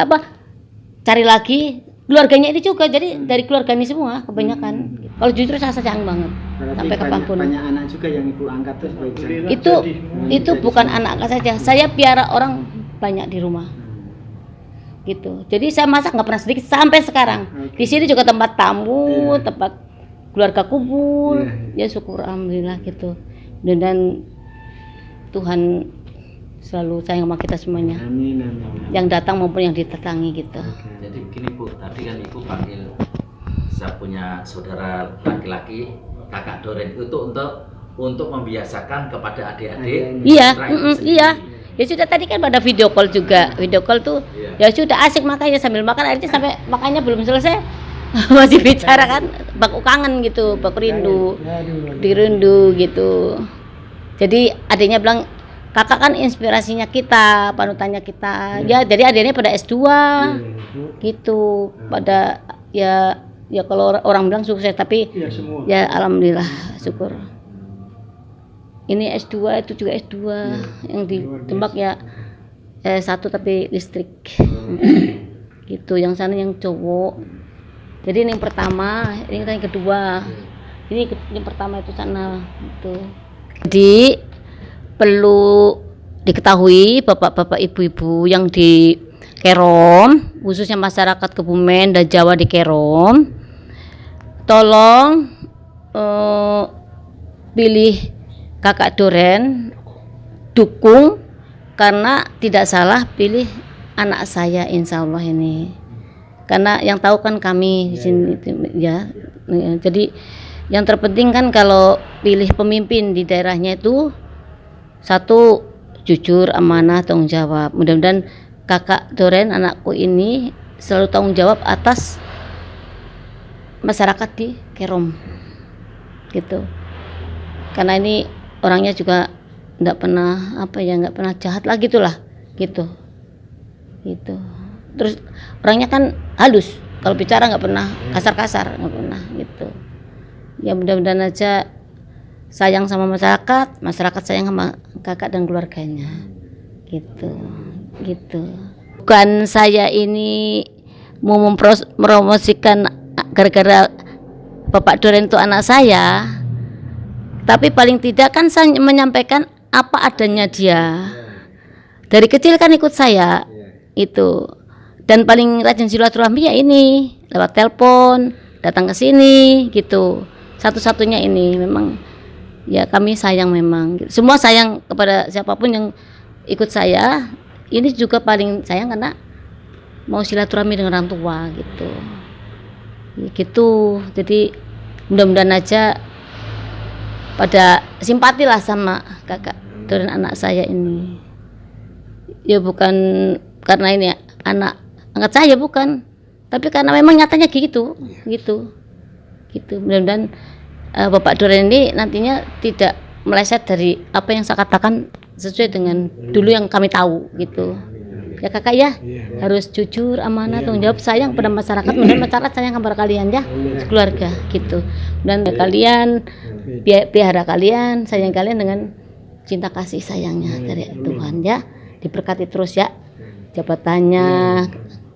cari lagi keluarganya ini juga, jadi dari keluarga ini semua kebanyakan. Kalau justru saya sayang banget. Berarti Sampai kapanpun. banyak anak juga yang Ibu angkat terus baik. Itu bukan anak saja, saya piara orang banyak di rumah gitu. Jadi saya masak nggak pernah sedikit sampai sekarang. Di sini juga tempat tamu, tempat keluarga kumpul. Ya syukur alhamdulillah gitu. Dan Tuhan selalu sayang sama kita semuanya. Amin. Yang datang maupun yang didatangi gitu. Jadi begini Bu, tadi kan Ibu panggil saya punya saudara laki-laki, kakak Doren itu untuk membiasakan kepada adik-adik. Iya, Israel iya. sendiri. Ya sudah tadi kan pada video call juga. Video call tuh ya sudah asik makanya sambil makan akhirnya sampai makannya belum selesai masih bicara kan, baku kangen gitu, baku rindu. Dirindu gitu. Jadi adiknya bilang kakak kan inspirasinya kita, panutannya kita. Ya jadi adiknya pada S2 gitu. Pada ya kalau orang bilang sukses tapi ya alhamdulillah syukur. Ini S2 itu juga S2 yang di Tembak ya S1 tapi listrik gitu. Yang sana yang cowok. Jadi ini yang pertama, ini yang kedua. Ini yang pertama itu sana itu. Jadi perlu diketahui bapak-bapak ibu-ibu yang di Kerom, khususnya masyarakat Kebumen dan Jawa di Kerom, tolong pilih kakak Doren, dukung, karena tidak salah pilih anak saya insya Allah ini. Karena yang tahu kan kami di sini ya. Jadi yang terpenting kan kalau pilih pemimpin di daerahnya itu satu jujur, amanah, tanggung jawab. Mudah-mudahan kakak Doren anakku ini selalu tanggung jawab atas masyarakat di Kerom gitu. Karena ini orangnya juga nggak pernah nggak pernah jahat lah gitulah gitu. Terus orangnya kan halus, kalau bicara nggak pernah kasar-kasar, nggak pernah gitu. Ya mudah-mudahan aja sayang sama masyarakat sayang sama kakak dan keluarganya gitu. Bukan saya ini mau mempromosikan gara-gara Bapak Doren itu anak saya, tapi paling tidak kan saya menyampaikan apa adanya dia. Dari kecil kan ikut saya itu, dan paling rajin silaturahmi ya ini lewat telepon, datang ke sini gitu. Satu-satunya ini memang ya kami sayang memang. Semua sayang kepada siapapun yang ikut saya. Ini juga paling sayang karena mau silaturahmi dengan orang tua gitu. Ya, gitu. Jadi mudah-mudahan aja pada simpati lah sama kakak Doren anak saya ini. Ya bukan karena ini anak angkat saya bukan, tapi karena memang nyatanya gitu. Mudah-mudahan Bapak Doren ini nantinya tidak meleset dari apa yang saya katakan, sesuai dengan dulu yang kami tahu gitu. Ya kakak ya, harus jujur, amanah, tanggung jawab, sayang pada masyarakat, mudah masyarakat sayang kepada kalian ya, keluarga gitu. Dan kalian pelihara kalian, sayang kalian dengan cinta kasih sayangnya dari Tuhan ya. Diberkati terus ya, jabatannya,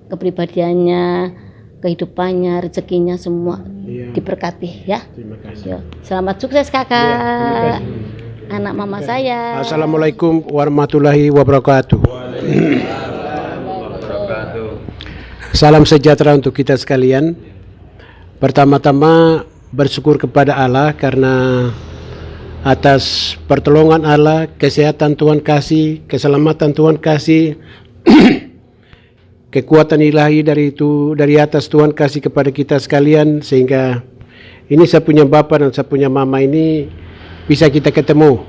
kepribadiannya, kehidupannya, rezekinya semua Iya. diberkati ya. Terima kasih. Yo, selamat sukses kakak. Iya, terima kasih. Anak mama saya. Assalamualaikum warahmatullahi wabarakatuh. Salam sejahtera untuk kita sekalian. Pertama-tama bersyukur kepada Allah karena atas pertolongan Allah, kesehatan Tuhan kasih, keselamatan Tuhan kasih, kekuatan ilahi dari atas Tuhan kasih kepada kita sekalian, sehingga ini saya punya bapak dan saya punya mama ini bisa kita ketemu.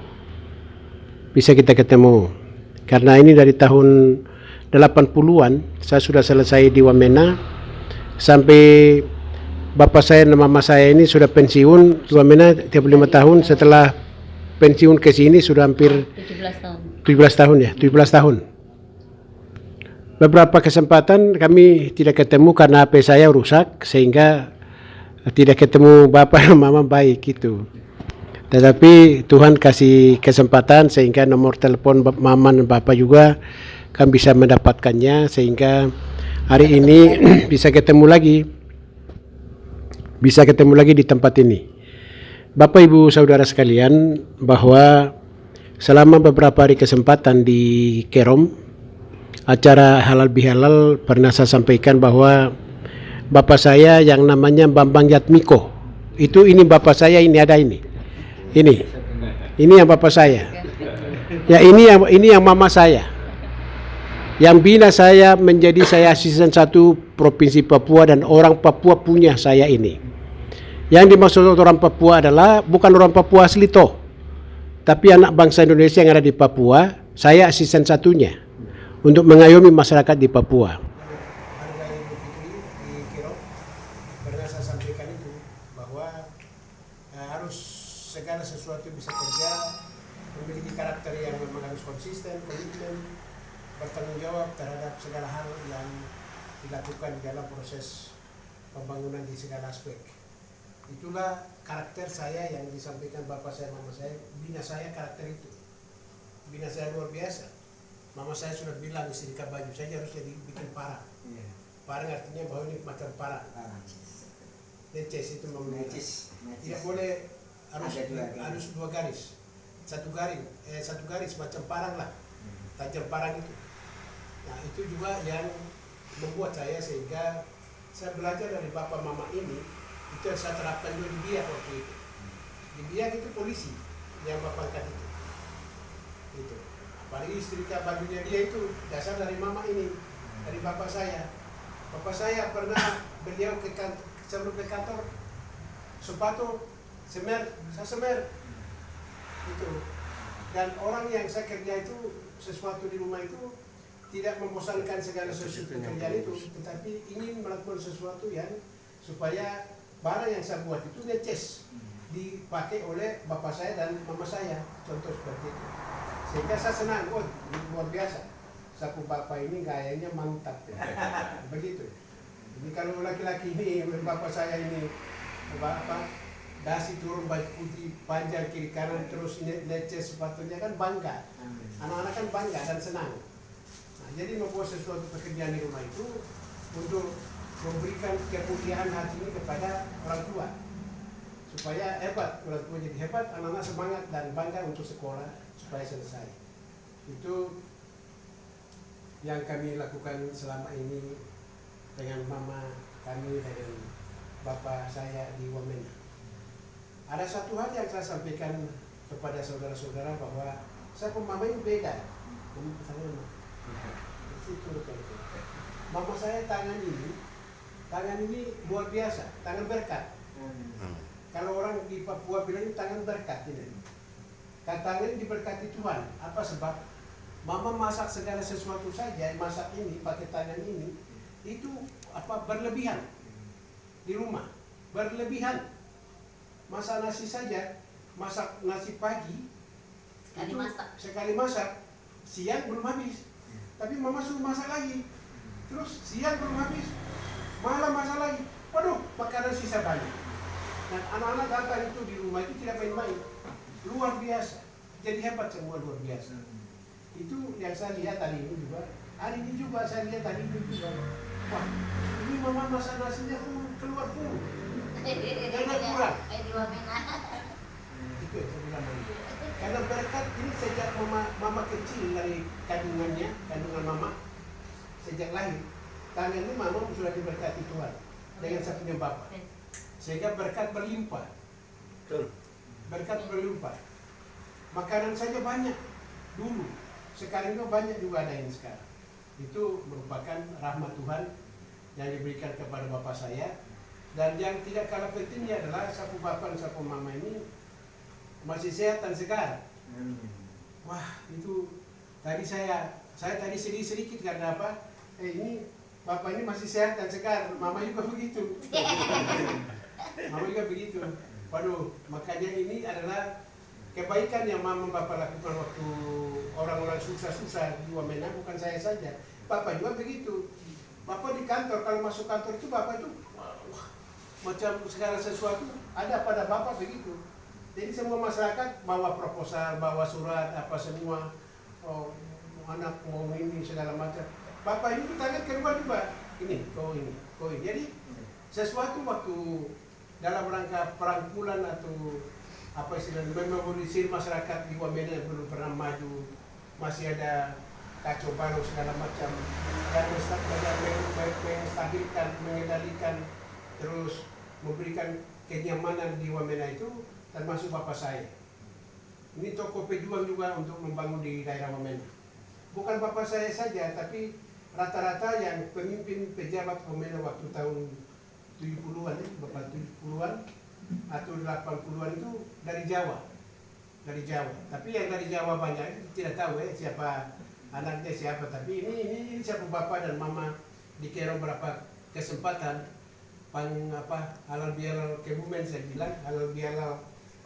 Karena ini dari tahun 80-an saya sudah selesai di Wamena, sampai bapak saya dan mama saya ini sudah pensiun di Wamena 35 tahun. Setelah pensiun ke sini sudah hampir 17 tahun. Beberapa kesempatan kami tidak ketemu karena HP saya rusak, sehingga tidak ketemu bapak dan mama baik gitu. Tetapi Tuhan kasih kesempatan sehingga nomor telepon mama dan bapak juga kami bisa mendapatkannya, sehingga hari ini bisa ketemu lagi di tempat ini. Bapak Ibu Saudara sekalian, bahwa selama beberapa hari kesempatan di Kerom, acara halal bihalal, pernah saya sampaikan bahwa bapak saya yang namanya Bambang Yatmiko, ini bapak saya, ini yang bapak saya. Ya, ini yang mama saya. Yang bina saya menjadi saya asisten 1 Provinsi Papua, dan orang Papua punya saya ini. Yang dimaksud orang Papua adalah bukan orang Papua asli toh, tapi anak bangsa Indonesia yang ada di Papua. Saya asisten satunya untuk mengayomi masyarakat di Papua. Pernah saya sampaikan itu bahwa harus segala sesuatu bisa kerja, memiliki karakter yang memang harus konsisten, komitmen, bertanggung jawab terhadap segala hal yang dilakukan di dalam proses pembangunan di segala aspek. Itulah karakter saya yang disampaikan bapak saya, mama saya, bina saya karakter itu. Bina saya luar biasa. Mama saya sudah bilang setrika baju saja harus jadi bikin parang. Parang artinya bahwa ini macam parang. Neces itu memang tidak boleh harus 2 garis. Satu garis macam parang lah. Tajam parang itu. Nah, itu juga yang membuat saya, sehingga saya belajar dari bapak mama ini. Itu yang saya terapkan juga di Biak waktu itu. Di Biak itu polisi yang bapak angkat itu. Apalagi setrika bajunya dia itu dasar dari mama ini, dari bapak saya. Bapak saya pernah beliau sebelum ke kantor, sepatu semer, saya semer itu. Dan orang yang saya kerja itu, sesuatu di rumah itu tidak membosankan segala sesuatu pekerjaan itu, tetapi ingin melakukan sesuatu yang supaya barang yang saya buat itu neces, dipakai oleh bapak saya dan mama saya, contoh seperti itu. Sehingga saya senang, luar biasa. Sapu bapak ini gayanya mantap, begitu. Jadi kalau laki-laki ini, bapak saya ini, dasi turun baju putih, panjang kiri kanan, terus neces sepatunya, kan bangga. Anak-anak kan bangga dan senang. Nah, jadi membuat sesuatu pekerjaan di rumah itu untuk memberikan kemuliaan hati ini kepada orang tua, supaya hebat, orang tua jadi hebat, anak-anak semangat dan bangga untuk sekolah supaya selesai. Itu yang kami lakukan selama ini dengan mama kami, dengan bapak saya di Wamena. Ada satu hal yang saya sampaikan kepada saudara-saudara, bahwa saya pun mama ini beda. Mama saya tangan ini luar biasa, tangan berkat. Kalau orang di Papua bilang tangan berkat ini. Tangan diberkati Tuhan. Apa sebab? Mama masak segala sesuatu saja, masak ini pakai tangan ini, itu berlebihan di rumah, berlebihan. Masak nasi saja, masak nasi pagi, sekali masak, siang belum habis. Tapi mama suruh masak lagi, terus siang belum habis, malam masak lagi. Waduh, makanan sisa banyak. Dan anak-anak datang itu di rumah itu tidak main-main, luar biasa. Jadi hebat semua, luar biasa. Itu yang saya lihat hari ini juga hari ini juga saya lihat hari ini juga. Wah, ini mama masak nasinya keluar pun. Jangan kurang. Itu saya bilang tadi. Karena berkat ini sejak mama kecil dari kandungan mama, sejak lahir, tangan ini mama sudah diberkati Tuhan dengan satunya Bapa. Sehingga berkat berlimpah. Berkat berlimpah. Makanan saja banyak dulu. Sekarang itu banyak juga ada yang sekarang. Itu merupakan rahmat Tuhan yang diberikan kepada Bapak saya. Dan yang tidak kalah pentingnya adalah sapu Bapak dan sapu Mama ini masih sehat dan segar. Wah, itu tadi saya tadi sedih sedikit karena apa? Ini Bapak ini masih sehat dan segar, Mama juga begitu. Mama juga begitu. Waduh, makanya ini adalah kebaikan yang Mama Bapak lakukan waktu orang-orang susah-susah di Wamena, bukan saya saja. Bapak juga begitu. Bapak di kantor, kalau masuk kantor itu Bapak itu macam segala sesuatu ada pada Bapak begitu. Jadi semua masyarakat bawa proposal, bawa surat, apa semua, anak mau ini segala macam. Bapak ini tangan keluar juga, ini, kau ini. Jadi sesuatu waktu dalam rangka perangkulan atau apa istilahnya memobilisir masyarakat di Wamena yang belum pernah maju, masih ada kacau balau segala macam, dan menstabilkan, mengendalikan, terus memberikan kenyamanan di Wamena itu. Termasuk Bapak saya. Ini tokoh pejuang juga untuk membangun di daerah Wamena. Bukan Bapak saya saja, tapi rata-rata yang pemimpin pejabat Wamena waktu tahun 70-an, Bapak 70-an atau 80-an itu dari Jawa. Dari Jawa. Tapi yang dari Jawa banyak tidak tahu siapa anaknya siapa. Tapi ini siapa Bapak dan Mama di Kerong berapa kesempatan halal bihalal Kebumen saya bilang, halal bihalal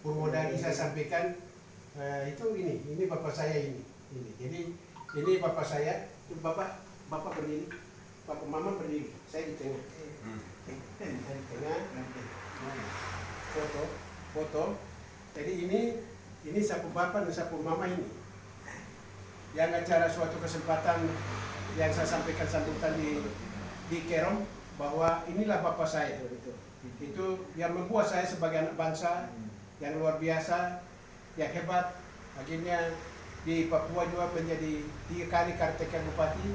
Purwodadi saya sampaikan, itu ini Bapak saya ini. Jadi ini Bapak saya, Bapak berdiri, Bapak Mama berdiri, saya di tengah. Saya di tengah, foto. Jadi ini sapu Bapak dan sapu Mama ini. Yang acara suatu kesempatan yang saya sampaikan sambutan di Kerong, bahwa inilah Bapak saya. Itu yang membuat saya sebagai anak bangsa yang luar biasa, yang hebat. Akhirnya di Papua juga menjadi 3 kali kartekan bupati.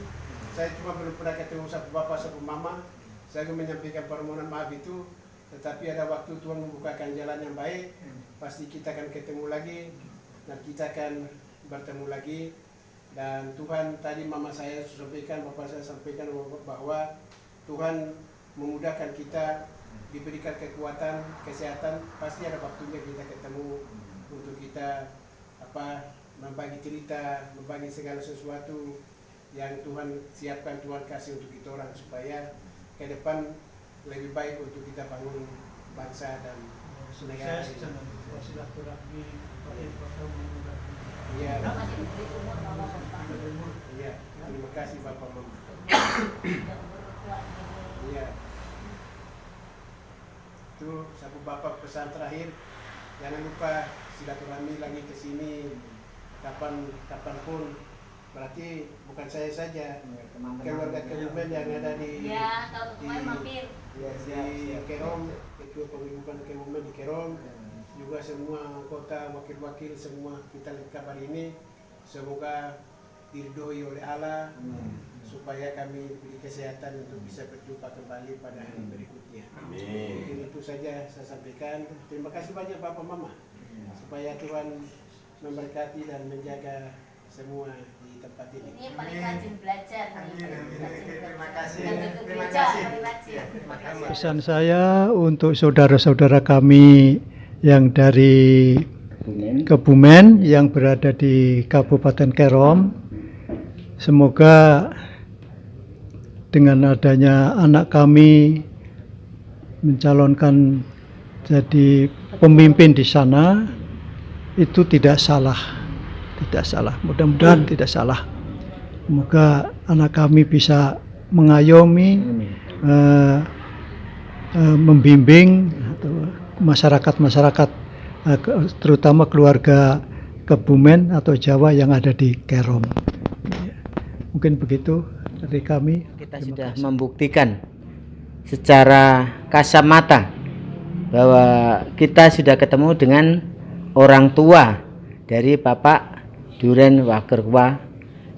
Saya cuma belum pernah ketemu sapu Bapak, sapu Mama. Saya menyampaikan permohonan maaf itu, tetapi ada waktu Tuhan membukakan jalan yang baik. Pasti kita akan ketemu lagi dan kita akan bertemu lagi. Dan Tuhan tadi Mama saya sampaikan, Bapak saya sampaikan bahwa Tuhan memudahkan kita, diberikan kekuatan, kesehatan, pasti ada waktunya kita ketemu untuk kita membagi cerita, membagi segala sesuatu yang Tuhan siapkan, Tuhan kasih untuk kita orang supaya ke depan lebih baik untuk kita bangun bangsa dan negara ini. Iya, terima kasih Bapak Mama. Iya. Itu sapu Bapak pesan terakhir, jangan lupa silaturahmi lagi ke sini kapanpun. Berarti bukan saya saja, keluarga Kebumen yang ada di Kerong, Ketua Pemimpinan Kebumen di Kerong, juga semua anggota, wakil-wakil semua kita lengkap hari ini. Semoga diridhoi oleh Allah supaya kami diberi kesehatan untuk bisa berjumpa kembali pada hari berikutnya. Amin. Mungkin itu saja saya sampaikan. Terima kasih banyak Bapak Mama, supaya Tuhan memberkati dan menjaga semua di tempat ini. Ini paling rajin belajar. Terima kasih. Terima kasih. Pesan saya untuk saudara-saudara kami yang dari Kebumen yang berada di Kabupaten Kerong, semoga dengan adanya anak kami mencalonkan jadi pemimpin di sana itu tidak salah, mudah-mudahan tidak salah. Semoga anak kami bisa mengayomi, membimbing masyarakat terutama keluarga Kebumen atau Jawa yang ada di Kerong. Mungkin begitu dari kami. Kita Terima sudah kasih. membuktikan secara kasat mata bahwa kita sudah ketemu dengan orang tua dari Bapak Duren Wagerwa,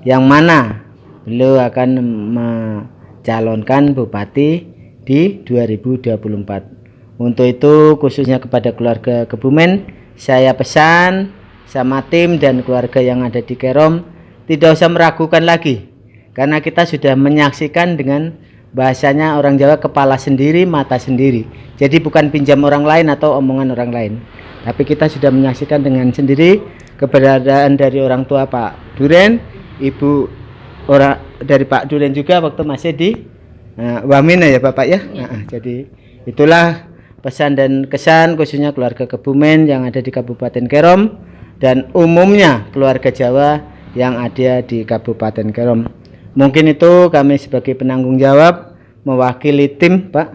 yang mana beliau akan mencalonkan bupati di 2024. Untuk itu khususnya kepada keluarga Kebumen, saya pesan sama tim dan keluarga yang ada di Kerom, tidak usah meragukan lagi, karena kita sudah menyaksikan dengan bahasanya orang Jawa, kepala sendiri mata sendiri. Jadi bukan pinjam orang lain atau omongan orang lain, tapi kita sudah menyaksikan dengan sendiri keberadaan dari orang tua Pak Duren, ibu orang dari Pak Duren juga waktu masih di Wamena ya Bapak ya. Jadi itulah pesan dan kesan khususnya keluarga Kebumen yang ada di Kabupaten Kerom dan umumnya keluarga Jawa yang ada di Kabupaten Kerom. Mungkin itu kami sebagai penanggung jawab mewakili tim Pak.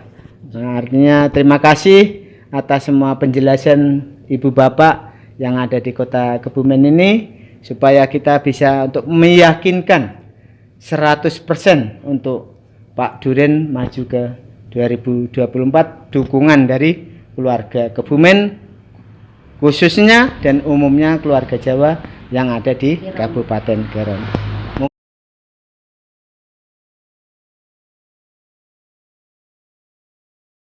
Artinya terima kasih atas semua penjelasan Ibu Bapak yang ada di Kota Kebumen ini, supaya kita bisa untuk meyakinkan 100% untuk Pak Duren maju ke 2024, dukungan dari keluarga Kebumen khususnya dan umumnya keluarga Jawa yang ada di Kabupaten Kerom.